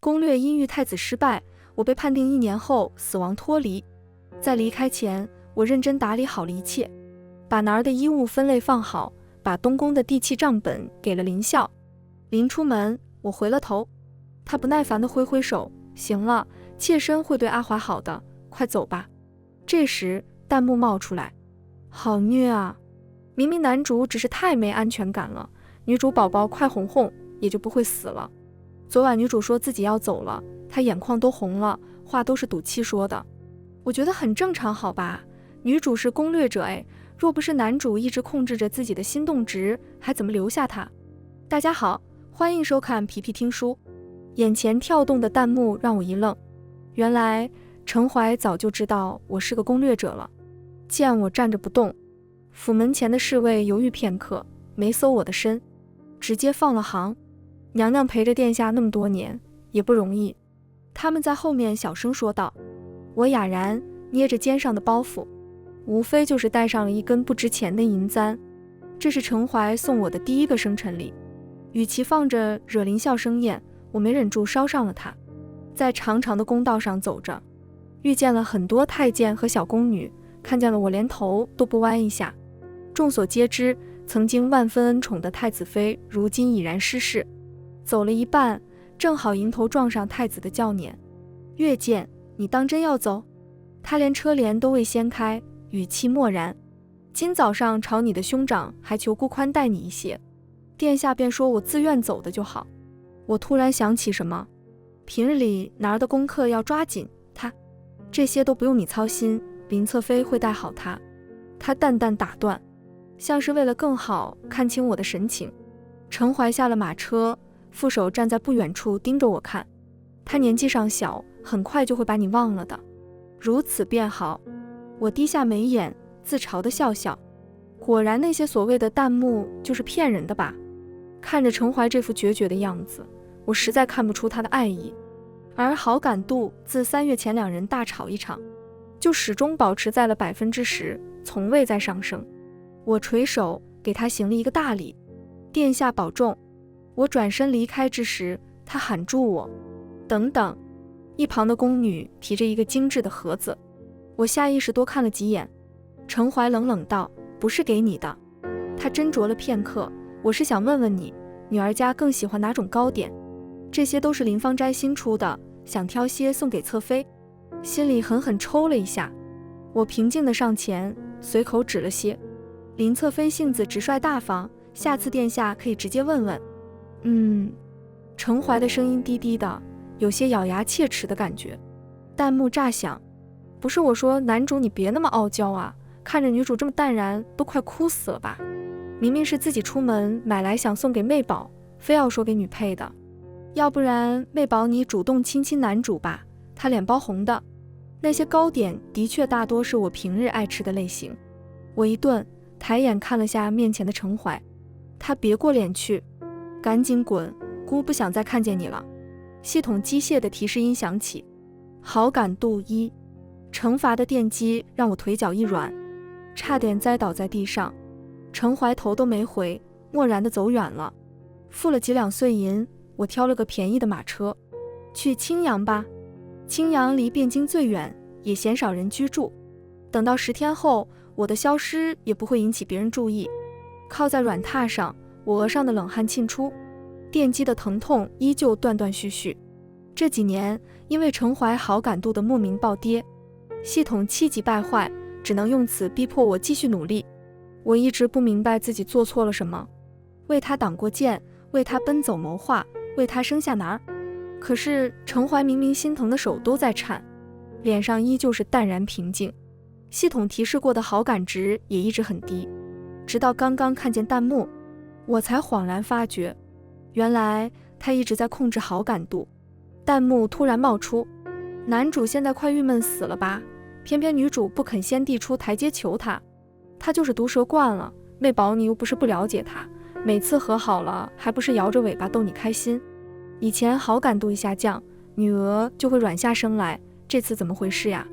攻略阴郁太子失败，我被判定1年后死亡脱离。在离开前，我认真打理好了一切，把男儿的衣物分类放好，把东宫的地契账本给了林笑。临出门，我回了头，他不耐烦地挥挥手，行了，妾身会对阿华好的，快走吧。这时弹幕冒出来，好虐啊！明明男主只是太没安全感了，女主宝宝快哄哄也就不会死了。昨晚女主说自己要走了，她眼眶都红了，话都是赌气说的。我觉得很正常好吧，女主是攻略者哎，若不是男主一直控制着自己的心动值，还怎么留下她？大家好，欢迎收看皮皮听书。眼前跳动的弹幕让我一愣，原来程怀早就知道我是个攻略者了。见我站着不动，府门前的侍卫犹豫片刻，没搜我的身，直接放了行。娘娘陪着殿下那么多年，也不容易。他们在后面小声说道。我哑然捏着肩上的包袱，无非就是带上了一根不值钱的银簪。这是程怀送我的第一个生辰礼，与其放着惹林笑生厌，我没忍住烧上了它。在长长的公道上走着，遇见了很多太监和小宫女，看见了我连头都不弯一下。众所皆知，曾经万分恩宠的太子妃如今已然失势，走了一半，正好迎头撞上太子的轿辇。月见，你当真要走？他连车帘都未掀开，语气漠然。今早上朝你的兄长还求姑宽待你一些，殿下便说我自愿走的就好。我突然想起什么，平日里男儿的功课要抓紧，这些都不用你操心，林侧妃会带好他。他淡淡打断，像是为了更好看清我的神情。程怀下了马车，副手站在不远处盯着我看。他年纪尚小，很快就会把你忘了的，如此便好。我低下眉眼，自嘲地笑笑。果然那些所谓的弹幕就是骗人的吧。看着程怀这副决绝的样子，我实在看不出他的爱意。而好感度自3月前2人大吵一场，就始终保持在了10%，从未再上升。我垂手给他行了一个大礼，殿下保重。我转身离开之时，他喊住我，等等。一旁的宫女提着一个精致的盒子，我下意识多看了几眼。程怀冷冷道，不是给你的。他斟酌了片刻，我是想问问你，女儿家更喜欢哪种糕点？这些都是林芳斋新出的，想挑些送给侧妃。心里狠狠抽了一下，我平静地上前，随口指了些。林侧妃性子直率大方，下次殿下可以直接问问。程怀的声音低低的，有些咬牙切齿的感觉。弹幕炸响，不是我说男主你别那么傲娇啊，看着女主这么淡然，都快哭死了吧。明明是自己出门买来想送给妹宝，非要说给女配的。要不然妹宝你主动亲亲男主吧，他脸包红的。那些糕点的确大多是我平日爱吃的类型。我一顿，抬眼看了下面前的程怀，他别过脸去，赶紧滚，姑不想再看见你了。系统机械的提示音响起，好感度1，惩罚的电击让我腿脚一软，差点栽倒在地上。程怀头都没回，漠然的走远了。付了几两碎银，我挑了个便宜的马车，去青阳吧。青阳离汴京最远，也鲜少人居住。等到10天后，我的消失也不会引起别人注意。靠在软榻上，我额上的冷汗沁出，电击的疼痛依旧断断续续。这几年因为程怀好感度的莫名暴跌，系统气急败坏，只能用此逼迫我继续努力。我一直不明白自己做错了什么，为他挡过箭，为他奔走谋划，为他生下男儿。可是程怀明明心疼的手都在颤，脸上依旧是淡然平静。系统提示过的好感值也一直很低，直到刚刚看见弹幕，我才恍然发觉，原来他一直在控制好感度。弹幕突然冒出，男主现在快郁闷死了吧，偏偏女主不肯先递出台阶求他。他就是毒舌惯了，妹宝你又不是不了解他，每次和好了还不是摇着尾巴逗你开心。以前好感度一下降，女娥就会软下生来，这次怎么回事呀？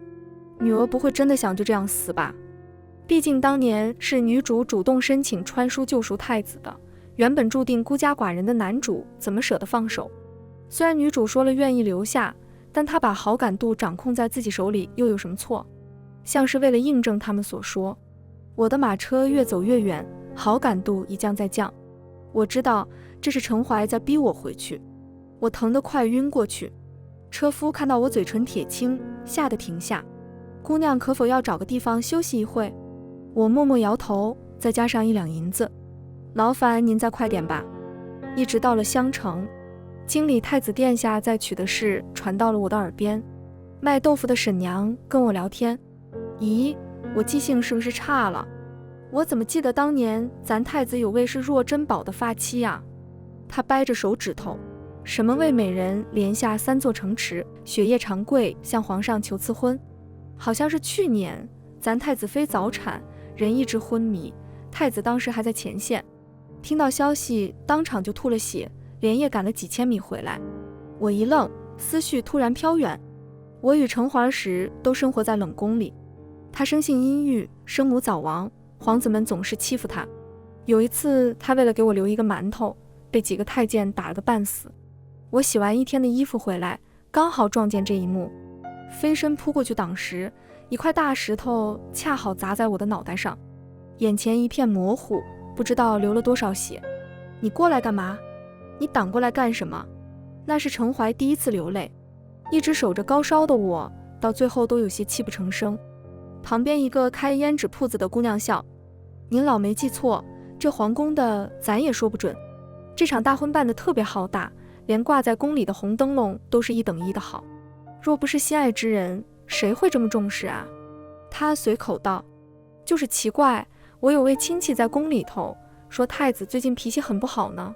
女娥不会真的想就这样死吧？毕竟当年是女主主动申请穿书救赎太子的，原本注定孤家寡人的男主怎么舍得放手？虽然女主说了愿意留下，但她把好感度掌控在自己手里又有什么错？像是为了印证他们所说，我的马车越走越远，好感度一降再降。我知道这是陈怀在逼我回去，我疼得快晕过去。车夫看到我嘴唇铁青，吓得停下。姑娘可否要找个地方休息一会？我默默摇头，再加上1两银子。劳烦您再快点吧。一直到了襄城，经理太子殿下在娶的事传到了我的耳边。卖豆腐的沈娘跟我聊天，咦，我记性是不是差了？我怎么记得当年咱太子有位是若珍宝的发妻啊？他掰着手指头，什么为美人连下3座城池，雪夜长跪向皇上求赐婚。好像是去年咱太子妃早产，人一直昏迷，太子当时还在前线，听到消息当场就吐了血，连夜赶了几千米回来。我一愣，思绪突然飘远。我与程怀时都生活在冷宫里，他生性阴郁，生母早亡，皇子们总是欺负他。有一次他为了给我留一个馒头，被几个太监打了个半死。我洗完1天的衣服回来，刚好撞见这一幕，飞身扑过去挡时，一块大石头恰好砸在我的脑袋上，眼前一片模糊，不知道流了多少血。你过来干嘛？你挡过来干什么？那是程怀第一次流泪，一直守着高烧的我，到最后都有些泣不成声。旁边一个开胭脂铺子的姑娘笑，您老没记错，这皇宫的咱也说不准。这场大婚办得特别浩大，连挂在宫里的红灯笼都是1等1的好。若不是心爱之人，谁会这么重视啊？他随口道，就是奇怪，我有位亲戚在宫里头，说太子最近脾气很不好呢。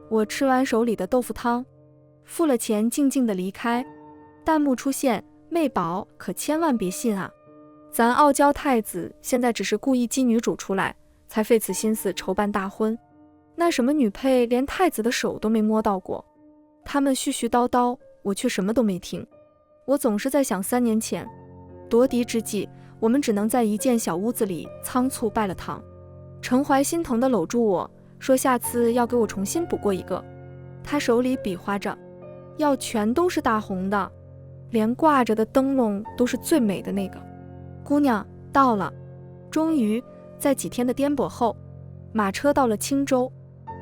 我吃完手里的豆腐汤，付了钱，静静地离开。弹幕出现，媚宝可千万别信啊，咱傲娇太子现在只是故意激女主出来，才费此心思筹办大婚。那什么女配连太子的手都没摸到过，他们絮絮叨叨，我却什么都没听。我总是在想3年前夺嫡之际，我们只能在一间小屋子里仓促拜了堂。程怀心疼地搂住我，说下次要给我重新补过一个。他手里比划着，要全都是大红的，连挂着的灯笼都是最美的那个。姑娘到了。终于在几天的颠簸后，马车到了青州。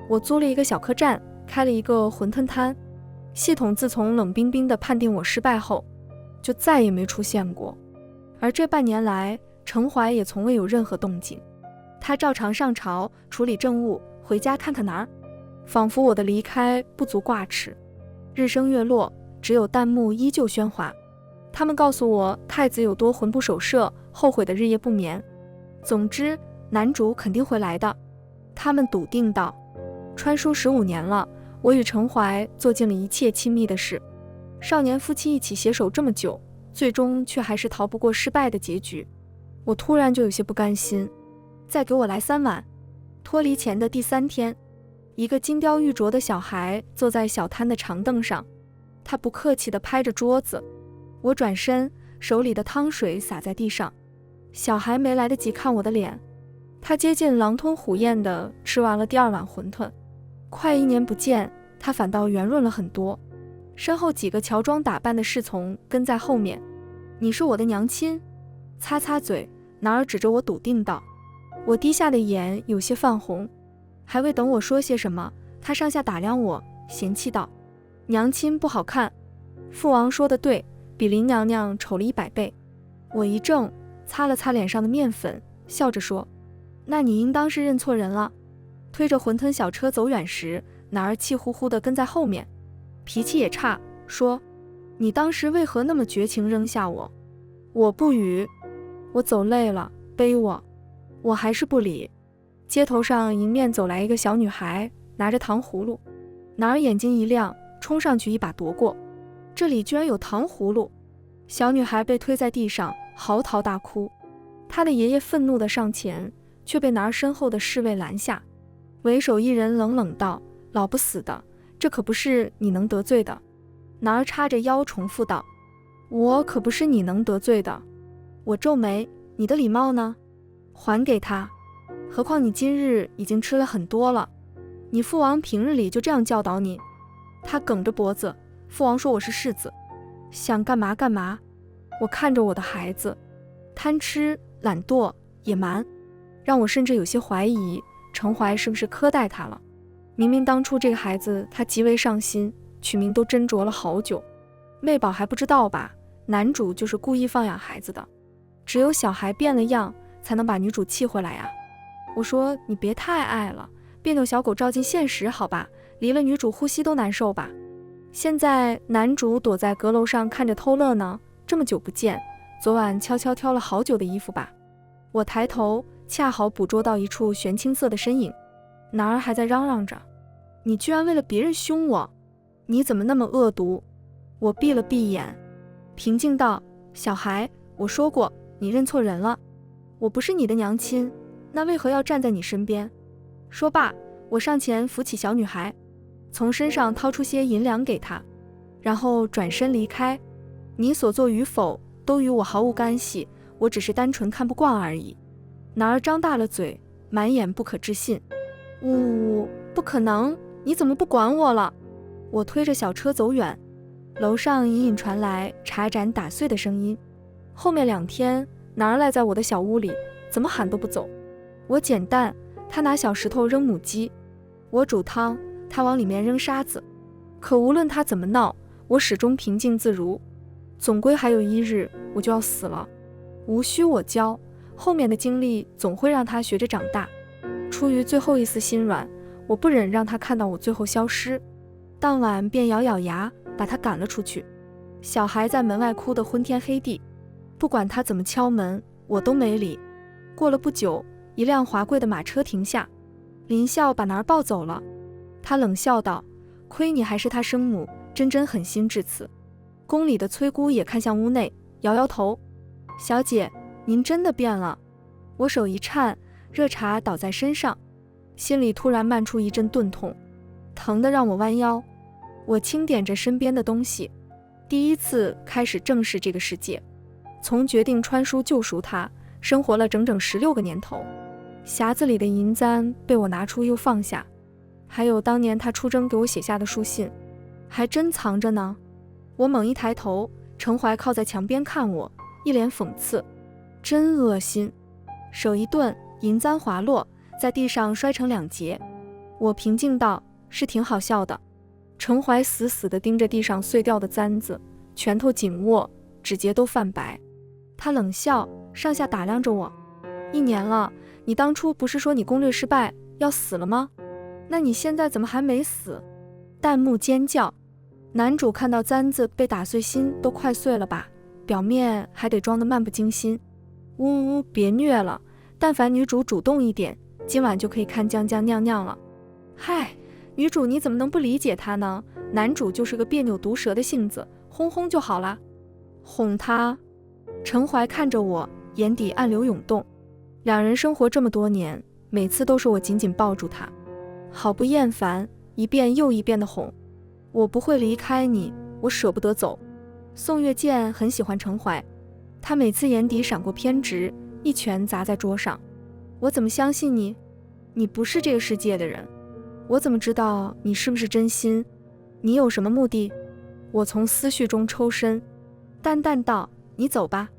我租了一个小客栈，开了一个馄饨摊。系统自从冷冰冰地判定我失败后，就再也没出现过。而这半年来，程怀也从未有任何动静。他照常上朝处理政务，回家看看哪儿，仿佛我的离开不足挂齿。日升月落，只有弹幕依旧喧哗。他们告诉我太子有多魂不守舍，后悔的日夜不眠。总之，男主肯定会来的。他们笃定道。穿书15年了，我与程怀做尽了一切亲密的事。少年夫妻一起携手这么久，最终却还是逃不过失败的结局。我突然就有些不甘心。再给我来3碗。脱离前的第3天，一个金雕玉琢的小孩坐在小摊的长凳上，他不客气地拍着桌子。我转身，手里的汤水洒在地上。小孩没来得及看我的脸，他接近狼吞虎咽地吃完了第2碗馄饨。快1年不见，他反倒圆润了很多。身后几个乔装打扮的侍从跟在后面。你是我的娘亲？擦擦嘴，哪儿指着我笃定道。我低下的眼有些泛红，还未等我说些什么，他上下打量我，嫌弃道：娘亲不好看。父王说的对，比林娘娘丑了100倍。我一怔，擦了擦脸上的面粉，笑着说：那你应当是认错人了。推着馄饨小车走远时，哪儿气呼呼地跟在后面，脾气也差，说：你当时为何那么绝情扔下我？我不语。我走累了，背我。我还是不理。街头上迎面走来一个小女孩，拿着糖葫芦。哪儿眼睛一亮，冲上去一把夺过。这里居然有糖葫芦！小女孩被推在地上，嚎啕大哭。她的爷爷愤怒地上前，却被哪儿身后的侍卫拦下。为首一人冷冷道：老不死的，这可不是你能得罪的。哪儿叉着腰重复道：我可不是你能得罪的。我皱眉：你的礼貌呢？还给他。何况你今日已经吃了很多了，你父王平日里就这样教导你？他梗着脖子，父王说我是世子，想干嘛干嘛。我看着我的孩子，贪吃、懒惰、野蛮，让我甚至有些怀疑程怀是不是苛待他了。明明当初这个孩子他极为上心，取名都斟酌了好久。妹宝还不知道吧，男主就是故意放养孩子的，只有小孩变了样才能把女主气回来呀。我说你别太爱了，别扭小狗照进现实好吧，离了女主呼吸都难受吧。现在男主躲在阁楼上看着偷乐呢，这么久不见，昨晚悄悄挑了好久的衣服吧。我抬头恰好捕捉到一处玄青色的身影，男儿还在嚷嚷着，你居然为了别人凶我，你怎么那么恶毒。我闭了闭眼，平静道，小孩，我说过你认错人了，我不是你的娘亲，那为何要站在你身边。说罢，我上前扶起小女孩，从身上掏出些银两给她，然后转身离开。你所做与否都与我毫无干系，我只是单纯看不惯而已。男儿张大了嘴，满眼不可置信。呜，不可能，你怎么不管我了。我推着小车走远，楼上隐隐传来茶盏打碎的声音。后面2天，男儿赖在我的小屋里，怎么喊都不走。我捡蛋，他拿小石头扔母鸡；我煮汤，他往里面扔沙子。可无论他怎么闹，我始终平静自如。总归还有一日，我就要死了。无需我教，后面的经历总会让他学着长大。出于最后一丝心软，我不忍让他看到我最后消失，当晚便咬咬牙把他赶了出去。小孩在门外哭得昏天黑地，不管他怎么敲门，我都没理。过了不久，一辆华贵的马车停下，林笑把男儿抱走了。他冷笑道，亏你还是他生母，真狠心至此。宫里的崔姑也看向屋内，摇摇头，小姐，您真的变了。我手一颤，热茶倒在身上，心里突然漫出一阵钝痛，疼得让我弯腰。我轻点着身边的东西，第一次开始正视这个世界。从决定穿书救赎他，生活了整整16个年头。匣子里的银簪被我拿出又放下，还有当年他出征给我写下的书信，还真藏着呢。我猛一抬头，程怀靠在墙边看我，一脸讽刺，真恶心。手一顿，银簪滑落，在地上摔成2截。我平静道，是挺好笑的。程怀死死地盯着地上碎掉的簪子，拳头紧握，指节都泛白。他冷笑，上下打量着我，1年了，你当初不是说你攻略失败要死了吗？那你现在怎么还没死？弹幕尖叫。男主看到簪子被打碎，心都快碎了吧，表面还得装得漫不经心。呜，别虐了，但凡女主主动一点，今晚就可以看将将酿酿了。嗨，女主你怎么能不理解他呢？男主就是个别扭毒舌的性子，轰轰就好了。哄他。程怀看着我，眼底暗流涌动。2人生活这么多年，每次都是我紧紧抱住他，好不厌烦，一遍又一遍的哄。我不会离开你，我舍不得走。宋月剑很喜欢程怀，他每次眼底闪过偏执，一拳砸在桌上。我怎么相信你？你不是这个世界的人。我怎么知道你是不是真心？你有什么目的？我从思绪中抽身，淡淡道，你走吧。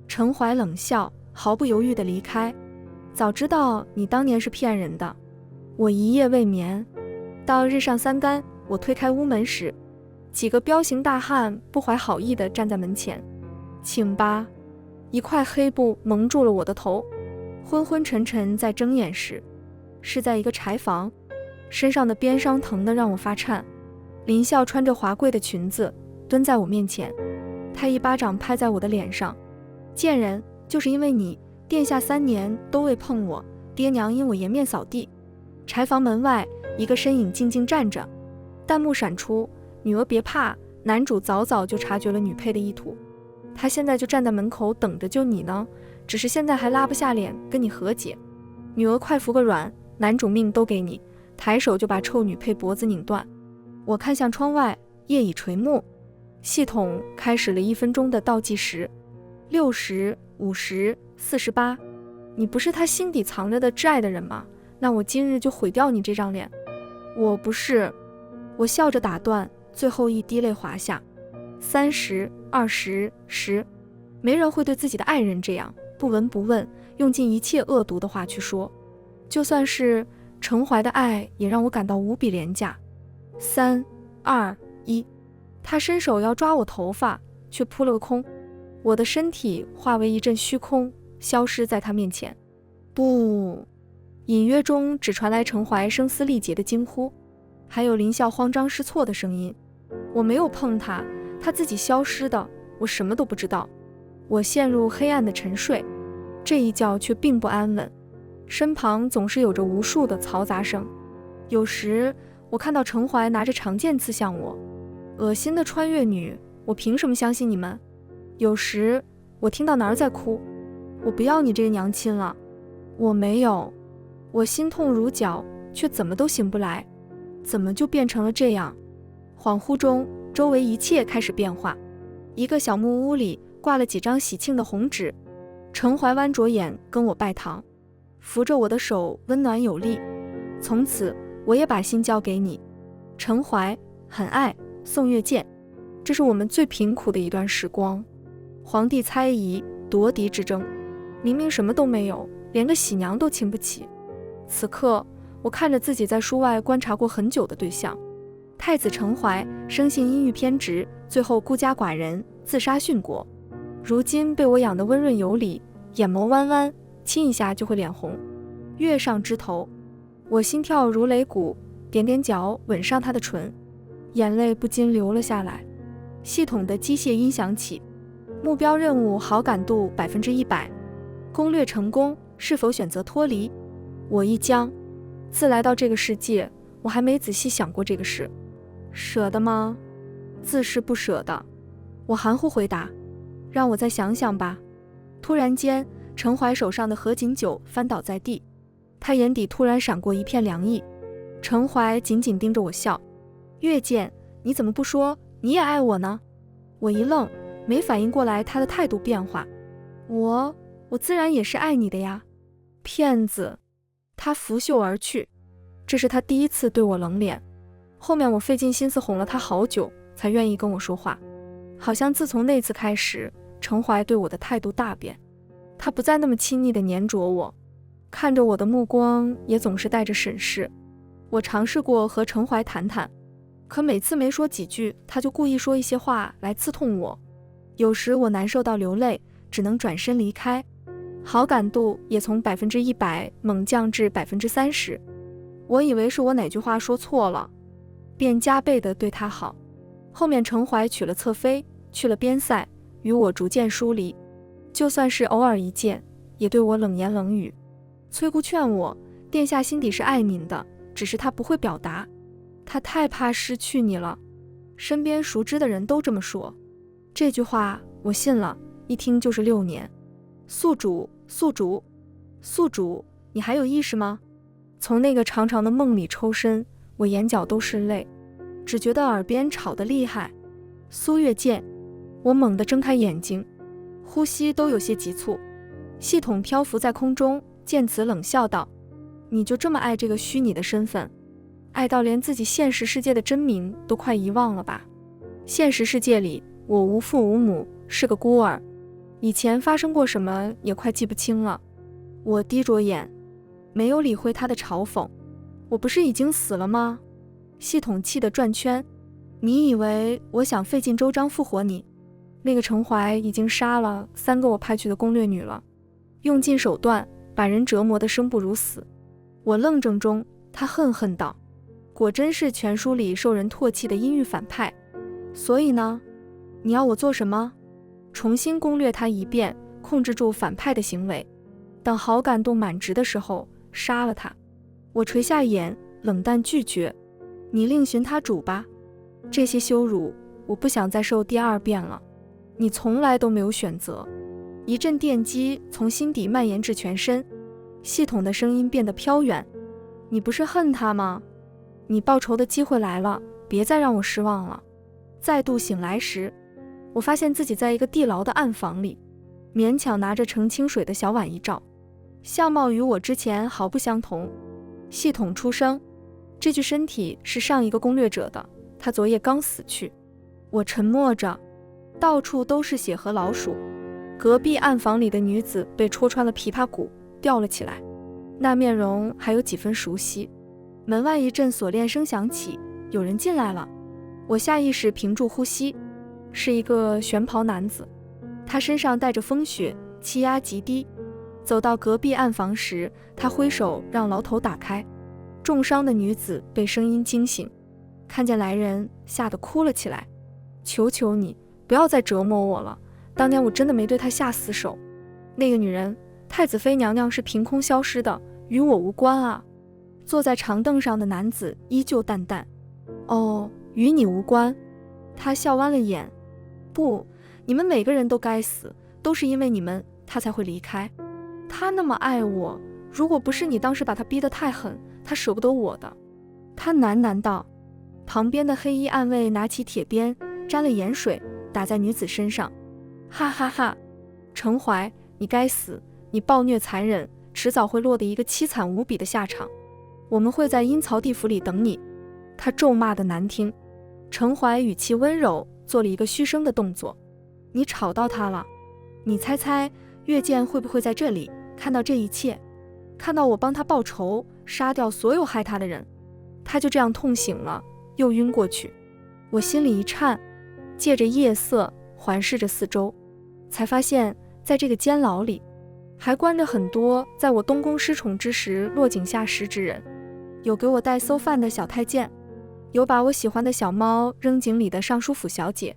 程怀冷笑，毫不犹豫地离开。早知道你当年是骗人的。我一夜未眠，到日上3竿，我推开屋门时，几个彪形大汉不怀好意地站在门前。请吧。一块黑布蒙住了我的头，昏昏沉沉。在睁眼时，是在一个柴房，身上的鞭伤疼得让我发颤。林笑穿着华贵的裙子蹲在我面前，他一巴掌拍在我的脸上，贱人，就是因为你，殿下3年都未碰我，爹娘因我颜面扫地。柴房门外，一个身影静静站着，弹幕闪出，女儿别怕，男主早就察觉了女配的意图，他现在就站在门口等着救你呢，只是现在还拉不下脸跟你和解。女儿快服个软，男主命都给你，抬手就把臭女配脖子拧断。我看向窗外，夜已垂暮，系统开始了1分钟的倒计时，60、50、48。你不是他心底藏着的挚爱的人吗？那我今日就毁掉你这张脸。我不是。我笑着打断，最后一滴泪滑下。30、20、10，没人会对自己的爱人这样不闻不问，用尽一切恶毒的话去说。就算是程怀的爱，也让我感到无比廉价。3、2、1，他伸手要抓我头发，却扑了个空，我的身体化为一阵虚空，消失在他面前。不！隐约中只传来程怀声嘶力竭的惊呼，还有林笑慌张失措的声音。我没有碰他，他自己消失的，我什么都不知道。我陷入黑暗的沉睡，这一觉却并不安稳，身旁总是有着无数的嘈杂声。有时我看到程怀拿着长剑刺向我，恶心的穿越女，我凭什么相信你们？有时我听到哪儿在哭，我不要你这个娘亲了。我没有，我心痛如绞，却怎么都醒不来，怎么就变成了这样？恍惚中，周围一切开始变化。一个小木屋里挂了几张喜庆的红纸，程怀弯着眼跟我拜堂，扶着我的手温暖有力。从此我也把心交给你，程怀，很爱，宋月见。这是我们最贫苦的一段时光。皇帝猜疑，夺嫡之争，明明什么都没有，连个喜娘都请不起。此刻我看着自己在书外观察过很久的对象，太子程怀生性阴郁偏执，最后孤家寡人，自杀殉国。如今被我养得温润有礼，眼眸弯弯，亲一下就会脸红。月上枝头，我心跳如擂鼓，踮踮脚吻上他的唇，眼泪不禁流了下来。系统的机械音响起，目标任务好感度100%，攻略成功，是否选择脱离？我一僵，自来到这个世界，我还没仔细想过这个事。舍得吗？自是不舍的。我含糊回答，让我再想想吧。突然间，程怀手上的合卺酒翻倒在地，他眼底突然闪过一片凉意。程怀紧紧盯着我笑，月见，你怎么不说你也爱我呢？我一愣，没反应过来他的态度变化。我自然也是爱你的呀。骗子！他拂袖而去，这是他第一次对我冷脸。后面我费尽心思哄了他好久，才愿意跟我说话。好像自从那次开始，程怀对我的态度大变，他不再那么亲昵地黏着我，看着我的目光也总是带着审视。我尝试过和程怀谈谈，可每次没说几句，他就故意说一些话来刺痛我。有时我难受到流泪，只能转身离开。好感度也从100%猛降至30%。我以为是我哪句话说错了，便加倍地对他好。后面程怀娶了侧妃，去了边塞，与我逐渐疏离。就算是偶尔一见，也对我冷言冷语。崔姑劝我，殿下心底是爱您的，只是他不会表达，他太怕失去你了。身边熟知的人都这么说。这句话我信了，一听就是6年。宿主，宿主，宿主，你还有意识吗？从那个长长的梦里抽身，我眼角都是泪，只觉得耳边吵得厉害。苏月见，我猛地睁开眼睛，呼吸都有些急促。系统漂浮在空中，见此冷笑道：你就这么爱这个虚拟的身份，爱到连自己现实世界的真名都快遗忘了吧？现实世界里，我无父无母，是个孤儿，以前发生过什么也快记不清了。我低着眼，没有理会他的嘲讽。我不是已经死了吗？系统气得转圈。你以为我想费尽周章复活你？那个程怀已经杀了3个我派去的攻略女了，用尽手段把人折磨得生不如死。我愣怔中，他恨恨道：果真是全书里受人唾弃的阴郁反派。所以呢，你要我做什么？重新攻略他一遍，控制住反派的行为，等好感度满值的时候杀了他。我垂下眼，冷淡拒绝。你另寻他主吧，这些羞辱我不想再受第2遍了。你从来都没有选择。一阵电击从心底蔓延至全身，系统的声音变得飘远。你不是恨他吗？你报仇的机会来了，别再让我失望了。再度醒来时，我发现自己在一个地牢的暗房里，勉强拿着盛清水的小碗一照，相貌与我之前毫不相同。系统出声，这具身体是上一个攻略者的，他昨夜刚死去。我沉默着，到处都是血和老鼠。隔壁暗房里的女子被戳穿了琵琶骨，吊了起来，那面容还有几分熟悉。门外一阵锁链声响起，有人进来了。我下意识屏住呼吸，是一个玄袍男子，他身上带着风雪，气压极低。走到隔壁暗房时，他挥手让牢头打开。重伤的女子被声音惊醒，看见来人，吓得哭了起来。求求你，不要再折磨我了，当年我真的没对她下死手。那个女人，太子妃娘娘是凭空消失的，与我无关啊。坐在长凳上的男子依旧淡淡，哦，与你无关。他笑弯了眼，不，你们每个人都该死，都是因为你们，他才会离开。他那么爱我，如果不是你当时把他逼得太狠，他舍不得我的。他喃喃道。旁边的黑衣暗卫拿起铁鞭，沾了盐水，打在女子身上。哈哈哈，程怀，你该死，你暴虐残忍，迟早会落得一个凄惨无比的下场。我们会在阴曹地府里等你。他咒骂的难听。程怀语气温柔，做了一个嘘声的动作。你吵到他了。你猜猜，月见会不会在这里看到这一切？看到我帮他报仇，杀掉所有害他的人。他就这样痛醒了，又晕过去。我心里一颤，借着夜色环视着四周，才发现在这个监牢里还关着很多在我东宫失宠之时落井下石之人。有给我带馊饭的小太监，有把我喜欢的小猫扔井里的尚书府小姐。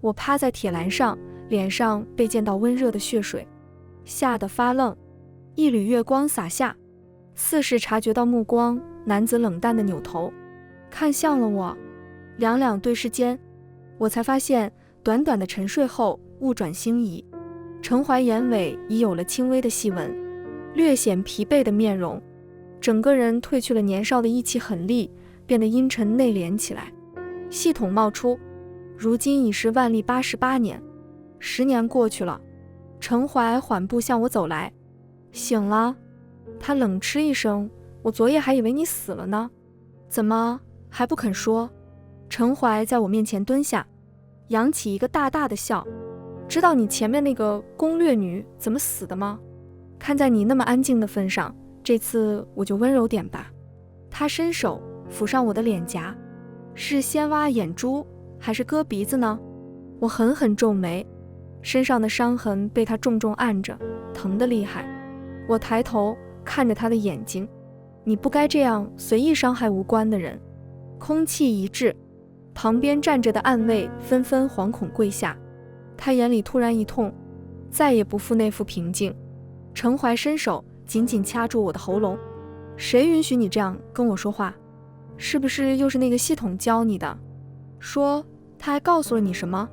我趴在铁栏上，脸上被溅到温热的血水，吓得发愣。一缕月光洒下，似是察觉到目光，男子冷淡的扭头看向了我。两两对视间，我才发现短短的沉睡后物转星移，程怀眼尾已有了轻微的细纹，略显疲惫的面容，整个人褪去了年少的意气狠戾，变得阴沉内敛起来。系统冒出，如今已是万历88年，10年过去了。程怀缓步向我走来。醒了？他冷嗤一声，我昨夜还以为你死了呢，怎么还不肯说？程怀在我面前蹲下，扬起一个大大的笑。知道你前面那个攻略女怎么死的吗？看在你那么安静的份上，这次我就温柔点吧。他伸手抚上我的脸颊，是先挖眼珠还是割鼻子呢？我狠狠皱眉，身上的伤痕被他重重按着，疼得厉害。我抬头看着他的眼睛，你不该这样随意伤害无关的人。空气一滞，旁边站着的暗卫纷纷惶恐跪下。他眼里突然一痛，再也不复那副平静。程怀伸手紧紧掐住我的喉咙，谁允许你这样跟我说话？是不是又是那个系统教你的？说，他还告诉了你什么？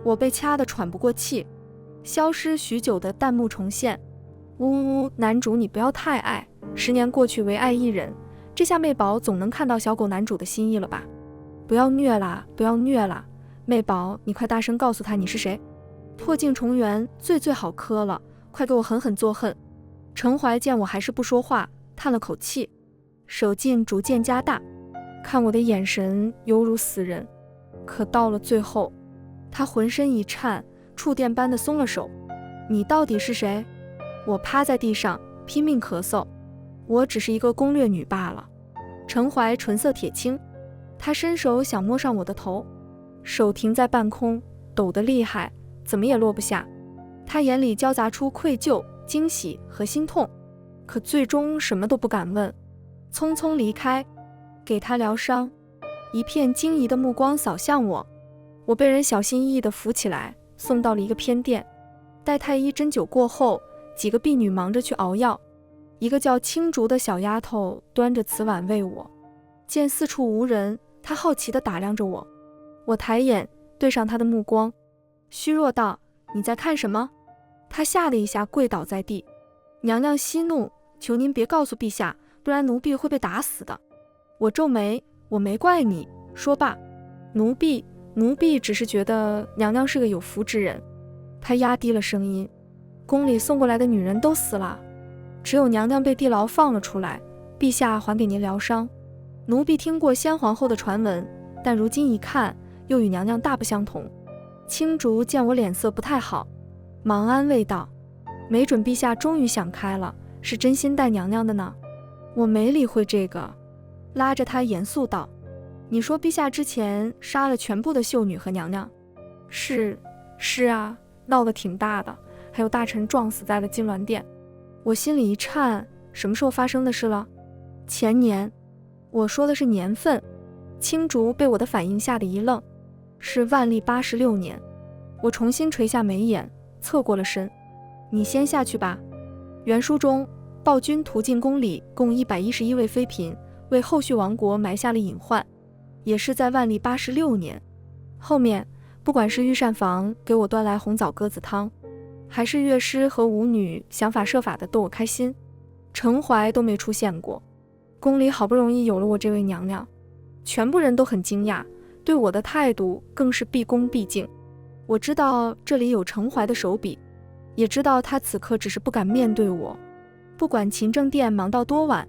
我被掐得喘不过气，消失许久的弹幕重现。呜呜，男主你不要太爱，10年过去唯爱一人，这下妹宝总能看到小狗男主的心意了吧？不要虐啦，不要虐啦，妹宝你快大声告诉他你是谁。破镜重圆最好磕了，快给我狠狠作恨。程怀见我还是不说话，叹了口气，手劲逐渐加大，看我的眼神犹如死人。可到了最后，他浑身一颤，触电般的松了手。你到底是谁？我趴在地上拼命咳嗽，我只是一个攻略女罢了。程怀唇色铁青，他伸手想摸上我的头，手停在半空，抖得厉害，怎么也落不下。他眼里交杂出愧疚、惊喜和心痛，可最终什么都不敢问，匆匆离开，给他疗伤。一片惊疑的目光扫向我，我被人小心翼翼地扶起来，送到了一个偏殿。待太医针灸过后，几个婢女忙着去熬药，一个叫青竹的小丫头端着瓷碗喂我。见四处无人，她好奇地打量着我。我抬眼对上她的目光，虚弱道：你在看什么？她吓了一下，跪倒在地。娘娘息怒，求您别告诉陛下，不然奴婢会被打死的。我皱眉，我没怪你。说罢，奴婢只是觉得娘娘是个有福之人。她压低了声音，宫里送过来的女人都死了，只有娘娘被地牢放了出来，陛下还给您疗伤。奴婢听过先皇后的传闻，但如今一看，又与娘娘大不相同。青竹见我脸色不太好，忙安慰道：没准陛下终于想开了，是真心待娘娘的呢。我没理会这个，拉着他严肃道：你说陛下之前杀了全部的秀女和娘娘？是啊，闹得挺大的，还有大臣撞死在了金銮殿。我心里一颤，什么时候发生的事了？前年。我说的是年份。青竹被我的反应吓得一愣，是万历86年。我重新垂下眉眼，侧过了身。你先下去吧。原书中，暴君屠尽宫里共111位妃嫔，为后续亡国埋下了隐患，也是在万历86年。后面不管是御膳房给我端来红枣鸽子汤，还是乐师和舞女想法设法的逗我开心，程怀都没出现过。宫里好不容易有了我这位娘娘，全部人都很惊讶，对我的态度更是毕恭毕敬。我知道这里有程怀的手笔，也知道他此刻只是不敢面对我。不管勤政殿忙到多晚，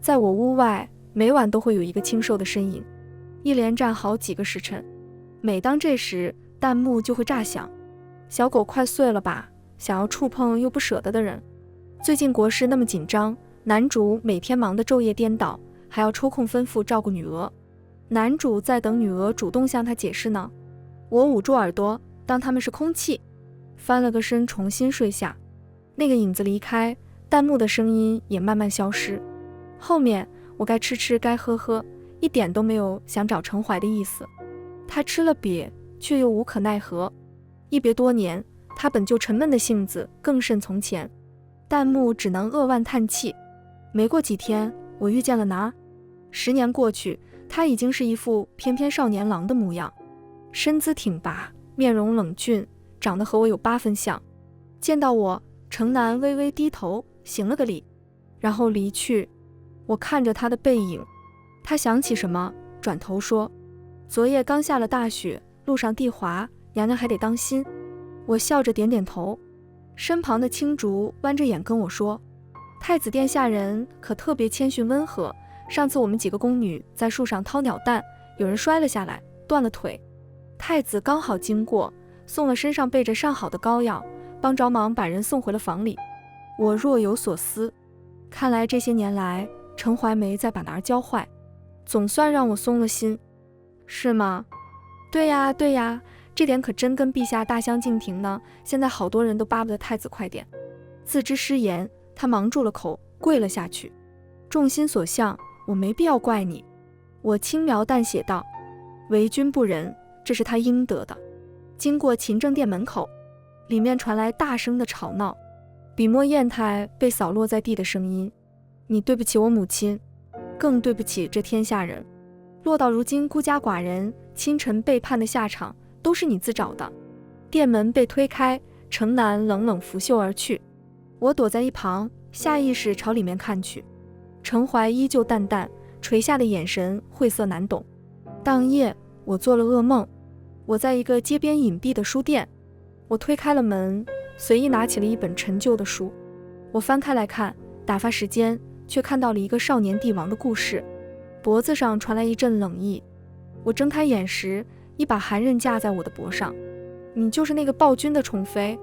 在我屋外每晚都会有一个清瘦的身影，一连站好几个时辰。每当这时，弹幕就会炸响：小狗快碎了吧，想要触碰又不舍得的人。最近国事那么紧张，男主每天忙得昼夜颠倒，还要抽空吩咐照顾女娥。男主在等女娥主动向他解释呢。我捂住耳朵，当他们是空气，翻了个身重新睡下。那个影子离开，弹幕的声音也慢慢消失。后面我该吃吃该喝喝，一点都没有想找程怀的意思。他吃了瘪，却又无可奈何。一别多年，他本就沉闷的性子更甚从前。弹幕只能扼腕叹气。没过几天，我遇见了男儿。10年过去，他已经是一副翩翩少年郎的模样，身姿挺拔，面容冷峻，长得和我有8分像。见到我，程南微微低头行了个礼，然后离去。我看着他的背影，他想起什么，转头说：昨夜刚下了大雪，路上地滑，娘娘还得当心。我笑着点点头。身旁的青竹弯着眼跟我说：太子殿下人可特别谦逊温和，上次我们几个宫女在树上掏鸟蛋，有人摔了下来，断了腿。太子刚好经过，送了身上备着上好的膏药，帮着忙把人送回了房里。我若有所思，看来这些年来程怀没再把男儿教坏，总算让我松了心。是吗？对呀，这点可真跟陛下大相径庭呢。现在好多人都巴不得太子快点。自知失言，他忙住了口，跪了下去。众心所向，我没必要怪你。我轻描淡写道：为君不仁，这是他应得的。经过勤政殿门口，里面传来大声的吵闹，笔墨砚台被扫落在地的声音。你对不起我母亲，更对不起这天下人。落到如今孤家寡人、亲臣背叛的下场，都是你自找的。殿门被推开，程南冷冷拂袖而去。我躲在一旁，下意识朝里面看去。程怀依旧淡淡，垂下的眼神晦涩难懂。当夜我做了噩梦，我在一个街边隐蔽的书店。我推开了门，随意拿起了一本陈旧的书。我翻开来看，打发时间，却看到了一个少年帝王的故事。脖子上传来一阵冷意。我睁开眼时，一把寒刃架在我的脖上。你就是那个暴君的宠妃？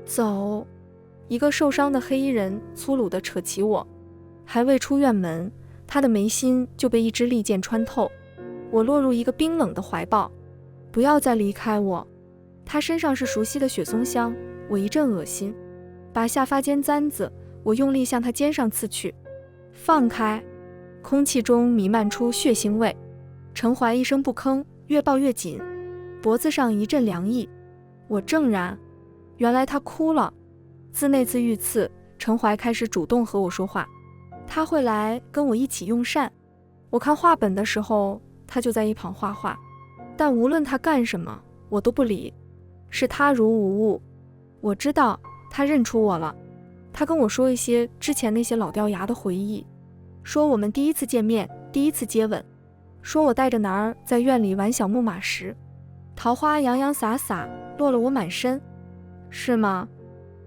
走！一个受伤的黑衣人粗鲁地扯起我，还未出院门，他的眉心就被一支利剑穿透。我落入一个冰冷的怀抱。不要再离开我！他身上是熟悉的雪松香，我一阵恶心。拔下发间簪子，我用力向他肩上刺去。放开！空气中弥漫出血腥味。程怀一声不吭，越抱越紧，脖子上一阵凉意。我怔然，原来他哭了。自那次遇刺，程怀开始主动和我说话，他会来跟我一起用膳。我看画本的时候，他就在一旁画画，但无论他干什么，我都不理，视他如无物。我知道他认出我了，他跟我说一些之前那些老掉牙的回忆，说我们第一次见面，第一次接吻，说我带着男儿在院里玩小木马时，桃花洋洋洒洒落了我满身。是吗？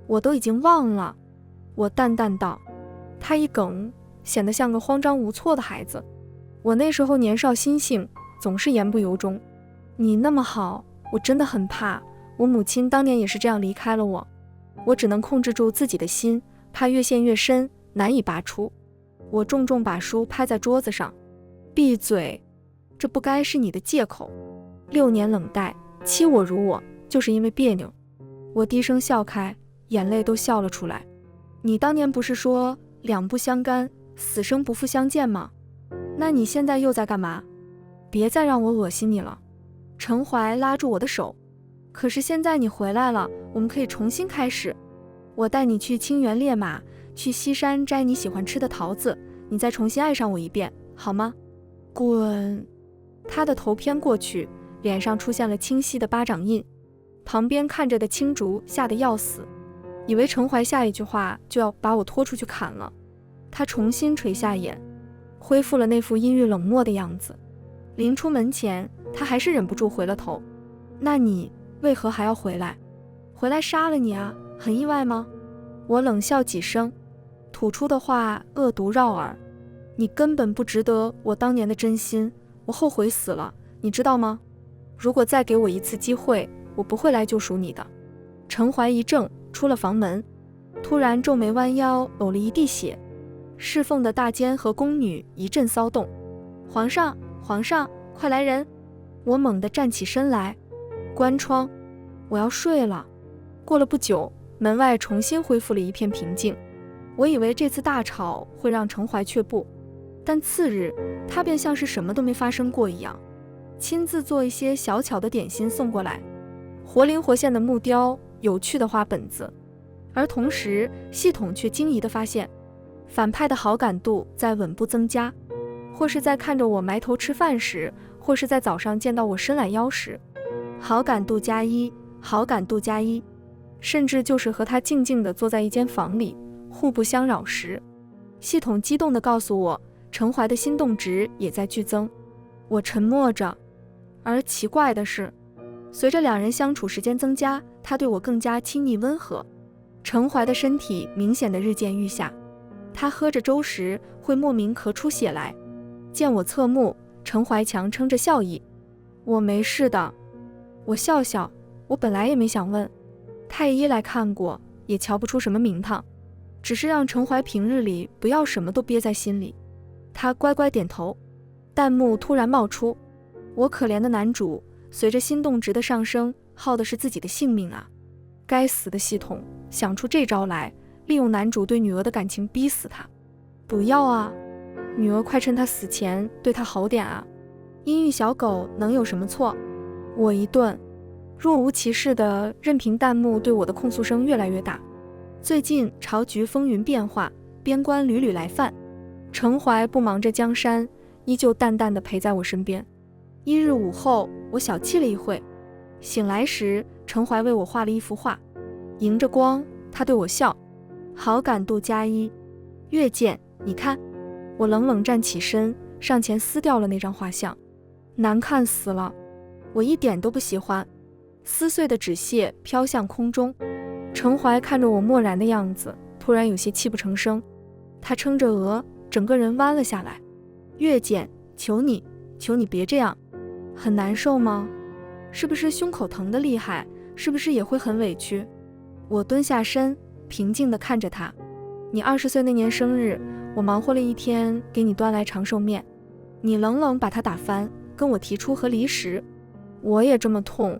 我都已经忘了。我淡淡道。他一哽，显得像个慌张无措的孩子。我那时候年少心性，总是言不由衷。你那么好，我真的很怕。我母亲当年也是这样离开了我，我只能控制住自己的心，怕越陷越深，难以拔出。我重重把书拍在桌子上，闭嘴，这不该是你的借口。6年冷待，欺我辱我，就是因为别扭。我低声笑开，眼泪都笑了出来。你当年不是说两不相干，死生不复相见吗？那你现在又在干嘛？别再让我恶心你了。陈怀拉住我的手，可是现在你回来了，我们可以重新开始。我带你去清源猎马，去西山摘你喜欢吃的桃子，你再重新爱上我一遍，好吗？滚！他的头偏过去，脸上出现了清晰的巴掌印。旁边看着的青竹吓得要死，以为陈怀下一句话就要把我拖出去砍了。他重新垂下眼，恢复了那副阴郁冷漠的样子。临出门前，他还是忍不住回了头。那你为何还要回来？回来杀了你啊，很意外吗？我冷笑几声，吐出的话恶毒绕耳。你根本不值得我当年的真心，我后悔死了，你知道吗？如果再给我一次机会，我不会来救赎你的。陈怀一怔，出了房门，突然皱眉弯腰，呕了一地血。侍奉的大监和宫女一阵骚动。皇上，皇上，快来人！我猛地站起身来，关窗，我要睡了。过了不久，门外重新恢复了一片平静。我以为这次大吵会让陈怀却步，但次日他便像是什么都没发生过一样，亲自做一些小巧的点心送过来，活灵活现的木雕，有趣的画本子。而同时系统却惊疑地发现，反派的好感度在稳步增加，或是在看着我埋头吃饭时，或是在早上见到我伸懒腰时，好感度+1，好感度+1，甚至就是和他静静地坐在一间房里，互不相扰时，系统激动地告诉我，陈怀的心动值也在剧增。我沉默着，而奇怪的是，随着两人相处时间增加，他对我更加亲昵温和。陈怀的身体明显的日渐愈下，他喝着粥时会莫名咳出血来。见我侧目，陈怀强撑着笑意，我没事的。我笑笑，我本来也没想问，太医来看过，也瞧不出什么名堂，只是让陈怀平日里不要什么都憋在心里。他乖乖点头。弹幕突然冒出，我可怜的男主，随着心动值的上升，耗的是自己的性命啊！该死的系统，想出这招来，利用男主对女儿的感情逼死他。不要啊，女儿快趁他死前对他好点啊！阴郁小狗能有什么错？我一顿，若无其事的任凭弹幕对我的控诉声越来越大。最近朝局风云变化，边关屡屡来犯，陈怀不忙着江山，依旧淡淡地陪在我身边。一日午后，我小憩了一会，醒来时，陈怀为我画了一幅画，迎着光，他对我笑，好感度+1。阅见，你看。我冷冷站起身，上前撕掉了那张画像，难看死了，我一点都不喜欢。撕碎的纸屑飘向空中，陈怀看着我漠然的样子，突然有些泣不成声。他撑着额，整个人弯了下来。阅见，求你别这样。很难受吗？是不是胸口疼得厉害？是不是也会很委屈？我蹲下身，平静地看着他。你20岁那年生日，我忙活了一天给你端来长寿面，你冷冷把它打翻，跟我提出和离时。我也这么痛。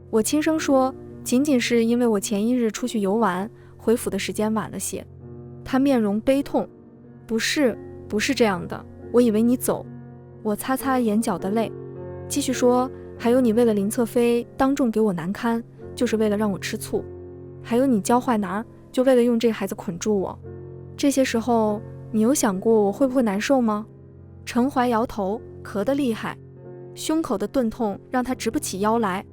我轻声说，仅仅是因为我前一日出去游玩，回府的时间晚了些。他面容悲痛，不是这样的，我以为你走。我擦擦眼角的泪，继续说，还有你为了林侧妃当众给我难堪，就是为了让我吃醋，还有你教坏男儿，就为了用这孩子捆住我。这些时候你有想过我会不会难受吗？陈怀摇头，咳得厉害，胸口的钝痛让他直不起腰来。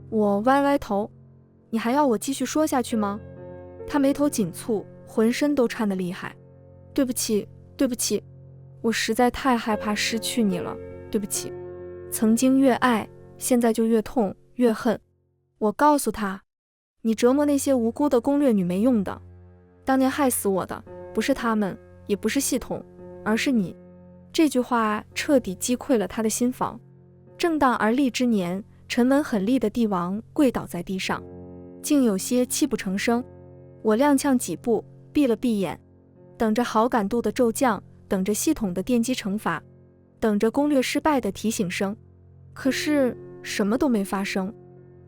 我歪歪头，你还要我继续说下去吗？他眉头紧蹙，浑身都颤得厉害。对不起，我实在太害怕失去你了，对不起。曾经越爱，现在就越痛越恨。我告诉他，你折磨那些无辜的攻略女没用的，当年害死我的不是他们，也不是系统，而是你。这句话彻底击溃了他的心房。正当而立之年，沉稳狠厉的帝王跪倒在地上，竟有些泣不成声。我踉跄几步，闭了闭眼，等着好感度的骤降，等着系统的电击惩罚，等着攻略失败的提醒声。可是什么都没发生。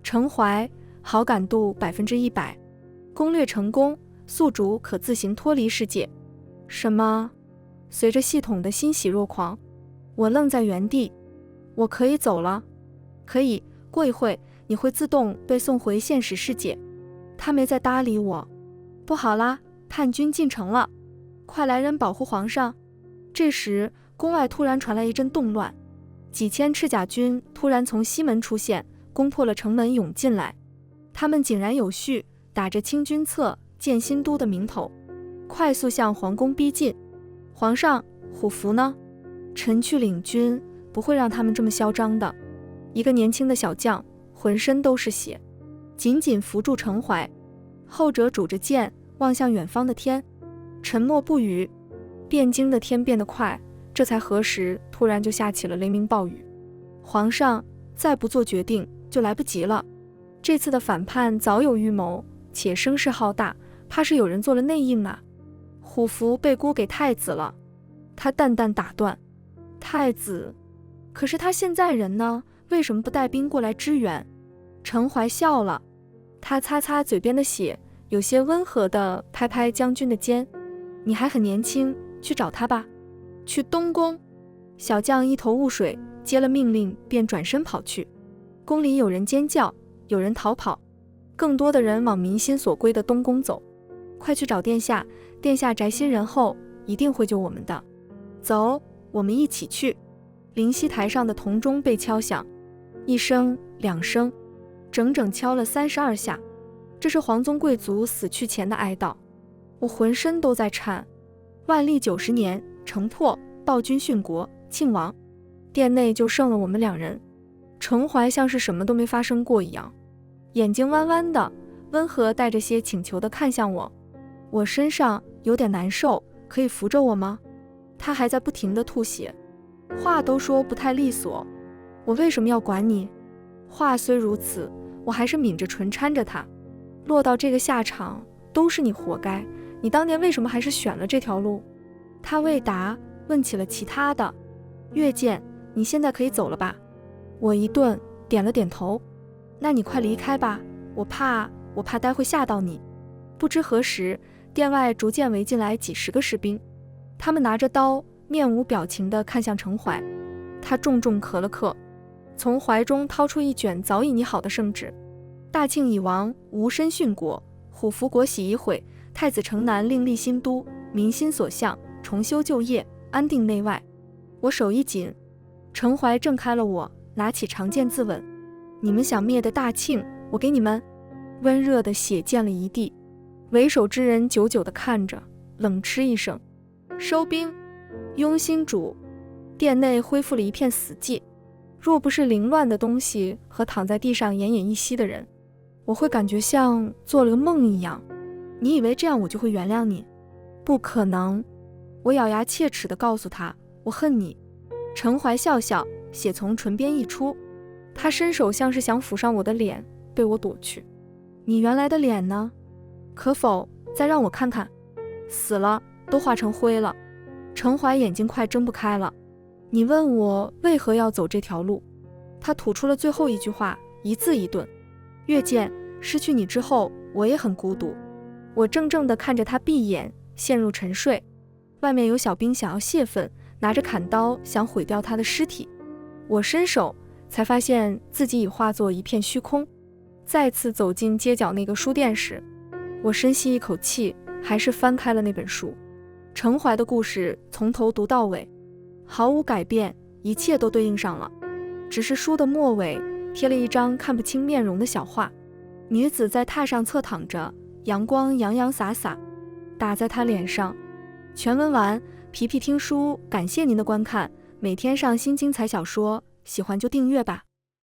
程怀，好感度100%，攻略成功，宿主可自行脱离世界。什么？随着系统的欣喜若狂，我愣在原地。我可以走了？可以，过一会你会自动被送回现实世界。他没再搭理我。不好啦，叛军进城了，快来人保护皇上。这时宫外突然传来一阵动乱，几千赤甲军突然从西门出现，攻破了城门涌进来。他们井然有序，打着清君侧、建新都的名头，快速向皇宫逼近。皇上，虎符呢？臣去领军，不会让他们这么嚣张的。一个年轻的小将，浑身都是血，紧紧扶住程怀，后者拄着剑望向远方的天，沉默不语。汴京的天变得快，这才何时，突然就下起了雷鸣暴雨。皇上，再不做决定就来不及了。这次的反叛早有预谋，且声势浩大，怕是有人做了内应啊。虎符被孤给太子了。他淡淡打断。太子？可是他现在人呢？为什么不带兵过来支援？程怀笑了，他擦擦嘴边的血，有些温和地拍拍将军的肩。你还很年轻，去找他吧。去东宫。小将一头雾水，接了命令便转身跑去。宫里有人尖叫，有人逃跑，更多的人往民心所归的东宫走。快去找殿下，殿下宅心仁厚，一定会救我们的。走，我们一起去。灵溪台上的铜钟被敲响，一声两声，整整敲了32下。这是皇宗贵族死去前的哀悼。我浑身都在颤。万历90年，城破，暴君殉国，庆王。殿内就剩了我们2人。程怀像是什么都没发生过一样，眼睛弯弯的，温和带着些请求地看向我。我身上有点难受，可以扶着我吗？他还在不停地吐血，话都说不太利索。我为什么要管你？话虽如此，我还是抿着唇搀着他。落到这个下场，都是你活该。你当年为什么还是选了这条路？他未答，问起了其他的。月见，你现在可以走了吧？我一顿，点了点头。那你快离开吧，我怕待会吓到你。不知何时，殿外逐渐围进来几10个士兵，他们拿着刀，面无表情地看向程怀。他重重咳了咳，从怀中掏出一卷早已拟好的圣旨。大庆已亡，吾身殉国，虎符国玺已毁，太子城南另立新都，民心所向，重修旧业，安定内外。我手一紧，程怀挣开了我，拿起长剑自刎。你们想灭的大庆，我给你们。温热的血溅了一地。为首之人久久地看着，冷嗤一声，收兵。拥新主。殿内恢复了一片死寂。若不是凌乱的东西和躺在地上奄奄一息的人，我会感觉像做了个梦一样。你以为这样我就会原谅你？不可能。我咬牙切齿地告诉他，我恨你。程怀笑笑，血从唇边溢出。他伸手像是想抚上我的脸，被我躲去。你原来的脸呢？可否再让我看看？死了，都化成灰了。程怀眼睛快睁不开了。你问我为何要走这条路？他吐出了最后一句话，一字一顿。月见，失去你之后，我也很孤独。我怔怔地看着他闭眼，陷入沉睡。外面有小兵想要泄愤，拿着砍刀想毁掉他的尸体。我伸手，才发现自己已化作一片虚空。再次走进街角那个书店时，我深吸一口气，还是翻开了那本书。程怀的故事从头读到尾，毫无改变，一切都对应上了。只是书的末尾贴了一张看不清面容的小画，女子在榻上侧躺着，阳光洋洋洒洒打在她脸上。全文完，皮皮听书，感谢您的观看，每天上新精彩小说，喜欢就订阅吧。